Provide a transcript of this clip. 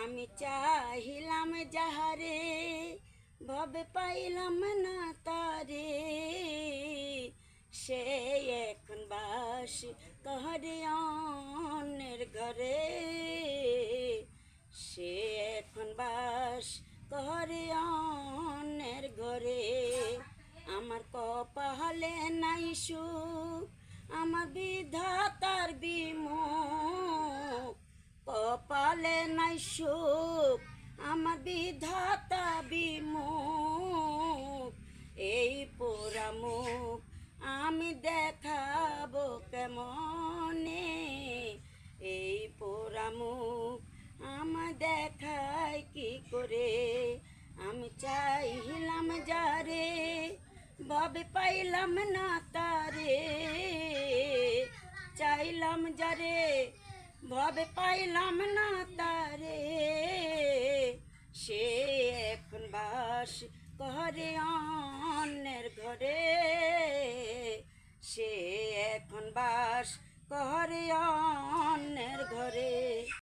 আমি চাহিলাম যাহারে ভবে পাইলাম না তারে, সে এখন বাস করে অন্যের ঘরে, সে এখন বাস করে অন্যের ঘরে। আমার কপালে নাই সুখ, আমার বিধাতার বিমুখ, কপালে নাই সুখ, আমার বিধাতা বিমুখ। এই পোড়া মুখ আমি দেখাবো কেমনে, এই পোড়া মুখ আমার দেখায় কি করে। আমি চাইলাম যারে ভাবে পাইলাম না তারে, চাইলাম যারে ভাবে পাইলাম না তারে, সে এখন বাস করে অন্যের ঘরে, সে এখন বাস করে অন্যের ঘরে।